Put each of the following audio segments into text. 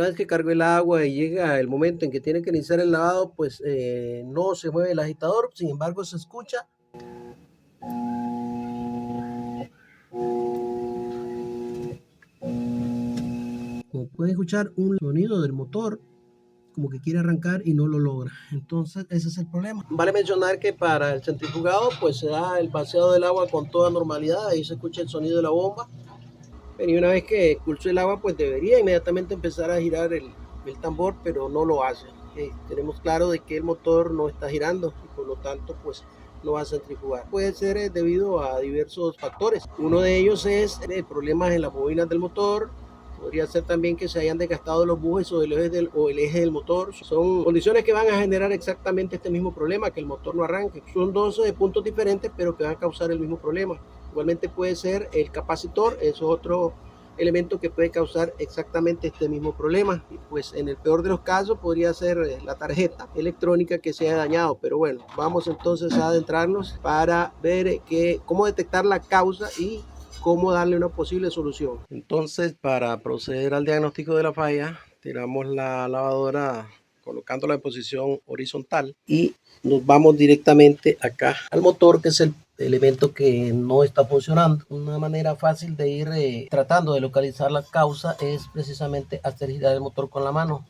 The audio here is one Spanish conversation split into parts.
Una vez que cargó el agua y llega el momento en que tiene que iniciar el lavado, pues no se mueve el agitador, sin embargo se escucha. Como pueden escuchar un sonido del motor, como que quiere arrancar y no lo logra. Entonces ese es el problema. Vale mencionar que para el centrifugado pues se da el vaciado del agua con toda normalidad, ahí se escucha el sonido de la bomba. Pero y una vez que expulsó el agua pues debería inmediatamente empezar a girar el tambor, pero no lo hace. Tenemos claro de que el motor no está girando y por lo tanto pues no va a centrifugar. Puede ser debido a diversos factores. Uno de ellos es problemas en las bobinas del motor. Podría ser también que se hayan desgastado los bujes o el eje del motor. Son condiciones que van a generar exactamente este mismo problema, que el motor no arranque. Son dos puntos diferentes, pero que van a causar el mismo problema. Igualmente puede ser el capacitor, eso es otro elemento que puede causar exactamente este mismo problema. Y pues en el peor de los casos podría ser la tarjeta electrónica que se haya dañado. Pero bueno, vamos entonces a adentrarnos para ver cómo detectar la causa y cómo darle una posible solución. Entonces, para proceder al diagnóstico de la falla, tiramos la lavadora colocándola en posición horizontal y nos vamos directamente acá al motor, que es el elemento que no está funcionando. Una manera fácil de ir tratando de localizar la causa es precisamente hacer girar el motor con la mano.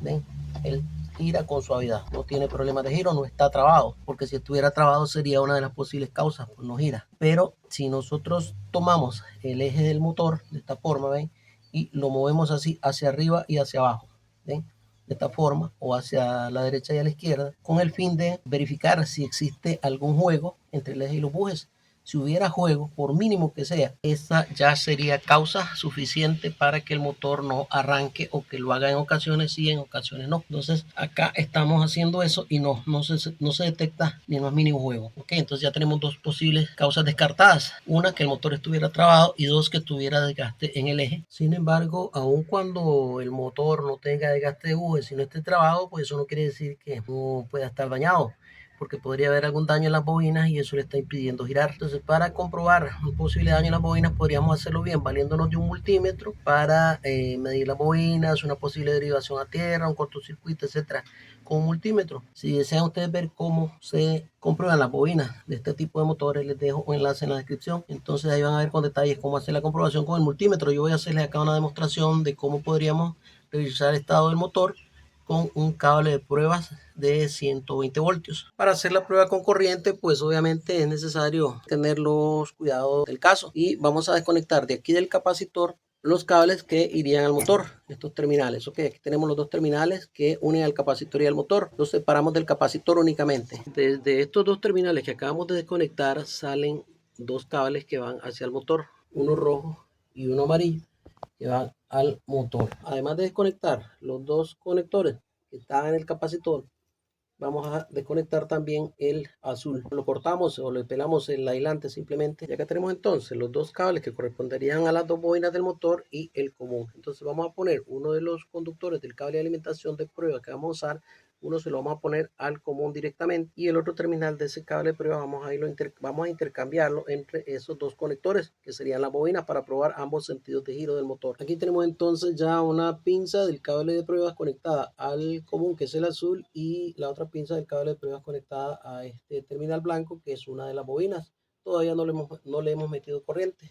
¿Ven? Él gira con suavidad, no tiene problemas de giro, no está trabado, porque si estuviera trabado sería una de las posibles causas, pues no gira. Pero si nosotros tomamos el eje del motor de esta forma, ¿ven? Y lo movemos así hacia arriba y hacia abajo, ¿ven? De esta forma, o hacia la derecha y a la izquierda, con el fin de verificar si existe algún juego entre el eje y los bujes. Si hubiera juego, por mínimo que sea, esa ya sería causa suficiente para que el motor no arranque, o que lo haga en ocasiones sí, en ocasiones no. Entonces acá estamos haciendo eso y no se detecta ni el más mínimo juego. Ok, entonces ya tenemos dos posibles causas descartadas. Una, que el motor estuviera trabado, y dos, que tuviera desgaste en el eje. Sin embargo, aun cuando el motor no tenga desgaste de buje, si no esté trabado, pues eso no quiere decir que no pueda estar dañado, porque podría haber algún daño en las bobinas y eso le está impidiendo girar. Entonces, para comprobar un posible daño en las bobinas, podríamos hacerlo bien valiéndonos de un multímetro para medir las bobinas, una posible derivación a tierra, un cortocircuito, etcétera, con un multímetro. Si desean ustedes ver cómo se comprueban las bobinas de este tipo de motores, les dejo un enlace en la descripción. Entonces ahí van a ver con detalles cómo hacer la comprobación con el multímetro. Yo voy a hacerles acá una demostración de cómo podríamos revisar el estado del motor con un cable de pruebas de 120 voltios. Para hacer la prueba con corriente, pues obviamente es necesario tener los cuidados del caso, y vamos a desconectar de aquí del capacitor los cables que irían al motor, estos terminales. Ok, aquí tenemos los dos terminales que unen al capacitor y al motor. Los separamos del capacitor únicamente. Desde estos dos terminales que acabamos de desconectar salen dos cables que van hacia el motor, uno rojo y uno amarillo, que van al motor. Además de desconectar los dos conectores que están en el capacitor, vamos a desconectar también el azul. Lo cortamos o le pelamos el aislante simplemente. Ya que tenemos entonces los dos cables que corresponderían a las dos bobinas del motor y el común. Entonces vamos a poner uno de los conductores del cable de alimentación de prueba que vamos a usar. Uno se lo vamos a poner al común directamente, y el otro terminal de ese cable de prueba vamos a intercambiarlo entre esos dos conectores, que serían las bobinas, para probar ambos sentidos de giro del motor. Aquí tenemos entonces ya una pinza del cable de pruebas conectada al común, que es el azul, y la otra pinza del cable de pruebas conectada a este terminal blanco, que es una de las bobinas. Todavía no le hemos metido corriente,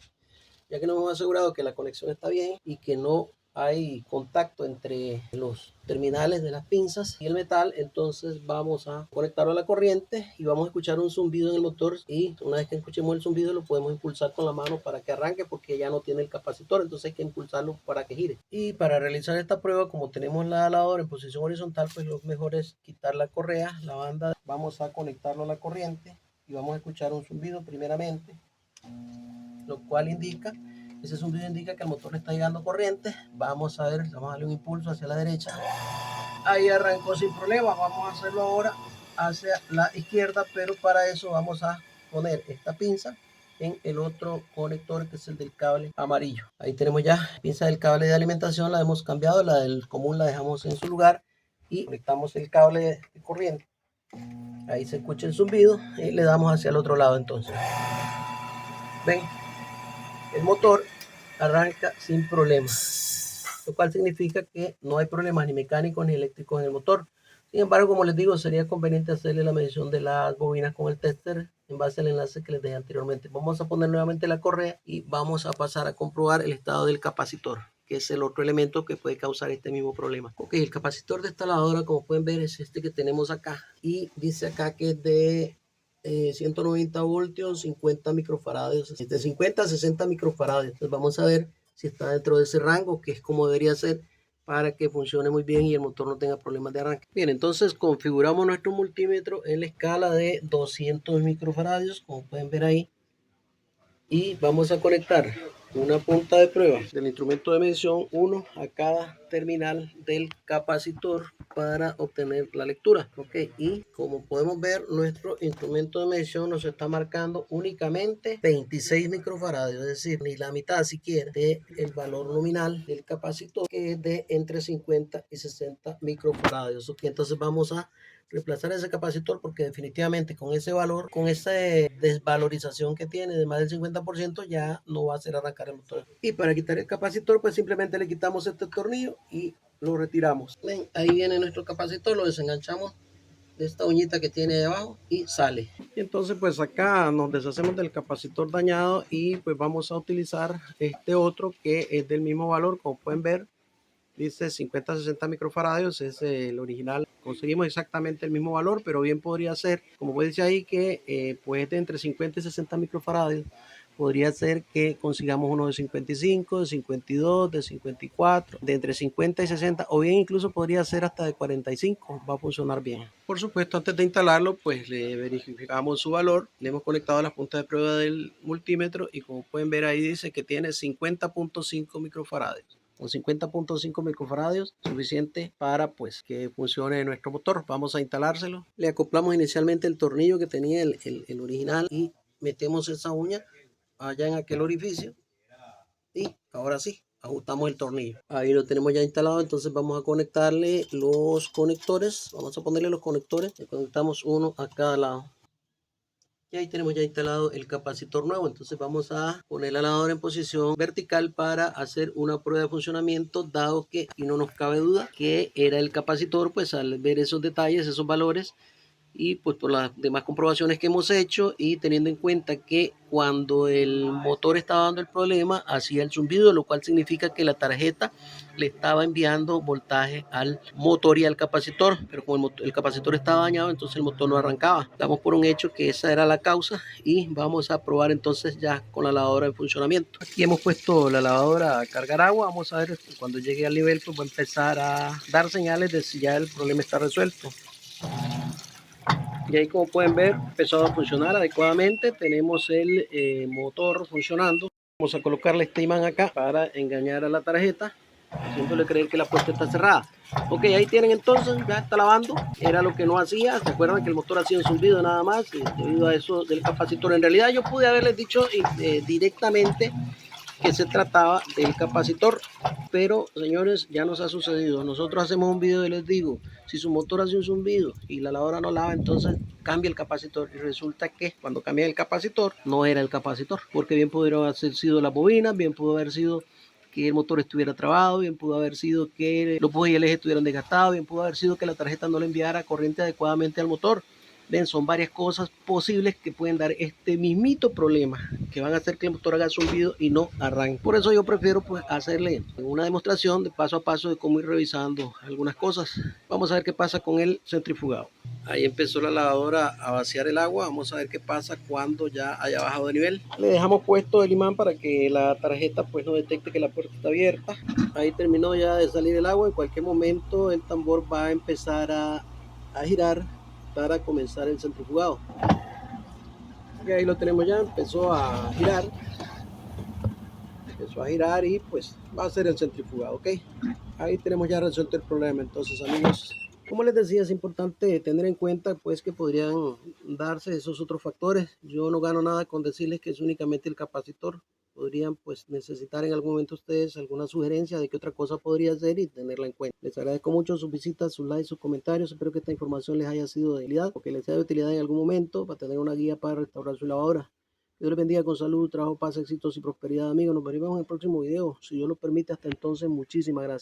ya que nos hemos asegurado que la conexión está bien y que no hay contacto entre los terminales de las pinzas y el metal. Entonces vamos a conectarlo a la corriente y vamos a escuchar un zumbido en el motor, y una vez que escuchemos el zumbido lo podemos impulsar con la mano para que arranque, porque ya no tiene el capacitor, entonces hay que impulsarlo para que gire. Y para realizar esta prueba, como tenemos la lavadora en posición horizontal, pues lo mejor es quitar la correa, la banda. Vamos a conectarlo a la corriente y vamos a escuchar un zumbido primeramente, lo cual indica, ese zumbido indica que el motor le está llegando corriente. Vamos a ver, vamos a darle un impulso hacia la derecha. Ahí arrancó sin problema. Vamos a hacerlo ahora hacia la izquierda, pero para eso vamos a poner esta pinza en el otro conector, que es el del cable amarillo. Ahí tenemos ya pinza del cable de alimentación, la hemos cambiado, la del común la dejamos en su lugar, y conectamos el cable de corriente. Ahí se escucha el zumbido y le damos hacia el otro lado. Entonces ven, el motor arranca sin problema. lo cual significa que no hay problemas ni mecánicos ni eléctricos en el motor. Sin embargo, como les digo, sería conveniente hacerle la medición de las bobinas con el tester en base al enlace que les dejé anteriormente. Vamos a poner nuevamente la correa y vamos a pasar a comprobar el estado del capacitor, que es el otro elemento que puede causar este mismo problema. Ok, el capacitor de esta lavadora, como pueden ver, es este que tenemos acá y dice acá que es de 190 voltios, 50 microfaradios, de 50 a 60 microfaradios. Entonces vamos a ver si está dentro de ese rango, que es como debería ser para que funcione muy bien y el motor no tenga problemas de arranque. Bien, entonces configuramos nuestro multímetro en la escala de 200 microfaradios, como pueden ver ahí, y vamos a conectar una punta de prueba del instrumento de medición 1 a cada terminal del capacitor para obtener la lectura. Ok, y como podemos ver, nuestro instrumento de medición nos está marcando únicamente 26 microfaradios, es decir, ni la mitad siquiera del valor nominal del capacitor, que es de entre 50 y 60 microfaradios. Ok, entonces vamos a reemplazar ese capacitor porque definitivamente con ese valor, con esa desvalorización que tiene de más del 50%, ya no va a hacer arrancar el motor. Y para quitar el capacitor, pues simplemente le quitamos este tornillo y lo retiramos. Ven, ahí viene nuestro capacitor, lo desenganchamos de esta uñita que tiene debajo y sale. Y entonces pues acá nos deshacemos del capacitor dañado y pues vamos a utilizar este otro que es del mismo valor, como pueden ver. Dice 50-60 microfaradios, es el original. Conseguimos exactamente el mismo valor, pero bien podría ser, como puede decir ahí, que pues de entre 50 y 60 microfaradios, podría ser que consigamos uno de 55, de 52, de 54, de entre 50 y 60, o bien incluso podría ser hasta de 45, va a funcionar bien. Por supuesto, antes de instalarlo, pues le verificamos su valor, le hemos conectado las puntas de prueba del multímetro y como pueden ver ahí dice que tiene 50.5 microfaradios. Con 50.5 microfaradios, suficiente para pues que funcione nuestro motor. Vamos a instalárselo. Le acoplamos inicialmente el tornillo que tenía el original y metemos esa uña allá en aquel orificio y ahora sí, ajustamos el tornillo. Ahí lo tenemos ya instalado, entonces vamos a conectarle los conectores. Vamos a ponerle los conectores, le conectamos uno a cada lado. Y ahí tenemos ya instalado el capacitor nuevo. Entonces vamos a poner la lavadora en posición vertical para hacer una prueba de funcionamiento, dado que, y no nos cabe duda, que era el capacitor. Pues al ver esos detalles, esos valores, y pues por las demás comprobaciones que hemos hecho y teniendo en cuenta que cuando el motor estaba dando el problema hacía el zumbido, lo cual significa que la tarjeta le estaba enviando voltaje al motor y al capacitor, pero como el capacitor estaba dañado, entonces el motor no arrancaba. Damos por un hecho que esa era la causa y vamos a probar entonces ya con la lavadora en funcionamiento. Aquí hemos puesto la lavadora a cargar agua. Vamos a ver cuando llegue al nivel, pues va a empezar a dar señales de si ya el problema está resuelto. Y ahí, como pueden ver, empezó a funcionar adecuadamente. Tenemos el motor funcionando. Vamos a colocarle este imán acá para engañar a la tarjeta, haciéndole creer que la puerta está cerrada. Ok, ahí tienen entonces, ya está lavando. Era lo que no hacía. ¿Se acuerdan que el motor hacía un zumbido nada más? Debido a eso del capacitor. En realidad yo pude haberles dicho directamente que se trataba del capacitor, pero señores, ya nos ha sucedido. Nosotros hacemos un video y les digo, si su motor hace un zumbido y la lavadora no lava, entonces cambia el capacitor, y resulta que cuando cambia el capacitor no era el capacitor, porque bien pudieron haber sido las bobinas, bien pudo haber sido que el motor estuviera trabado, bien pudo haber sido que los bujías y el eje estuvieran desgastados, bien pudo haber sido que la tarjeta no le enviara corriente adecuadamente al motor. Ven, son varias cosas posibles que pueden dar este mismito problema, que van a hacer que el motor haga zumbido y no arranque. Por eso yo prefiero pues hacerle una demostración de paso a paso de cómo ir revisando algunas cosas. Vamos a ver qué pasa con el centrifugado. Ahí empezó la lavadora a vaciar el agua. Vamos a ver qué pasa cuando ya haya bajado de nivel. Le dejamos puesto el imán para que la tarjeta pues no detecte que la puerta está abierta. Ahí terminó ya de salir el agua. En cualquier momento el tambor va a empezar a girar para comenzar el centrifugado. Okay, ahí lo tenemos ya, empezó a girar y pues va a ser el centrifugado. Ok, ahí tenemos ya resuelto el problema. Entonces, amigos, como les decía, es importante tener en cuenta pues que podrían darse esos otros factores. Yo no gano nada con decirles que es únicamente el capacitor. Podrían pues necesitar en algún momento ustedes alguna sugerencia de qué otra cosa podría ser y tenerla en cuenta. Les agradezco mucho sus visitas, sus likes, sus comentarios. Espero que esta información les haya sido de utilidad o que les sea de utilidad en algún momento para tener una guía para restaurar su lavadora. Dios les bendiga con salud, trabajo, paz, éxitos y prosperidad, amigos. Nos veremos en el próximo video. Si Dios lo permite, hasta entonces, muchísimas gracias.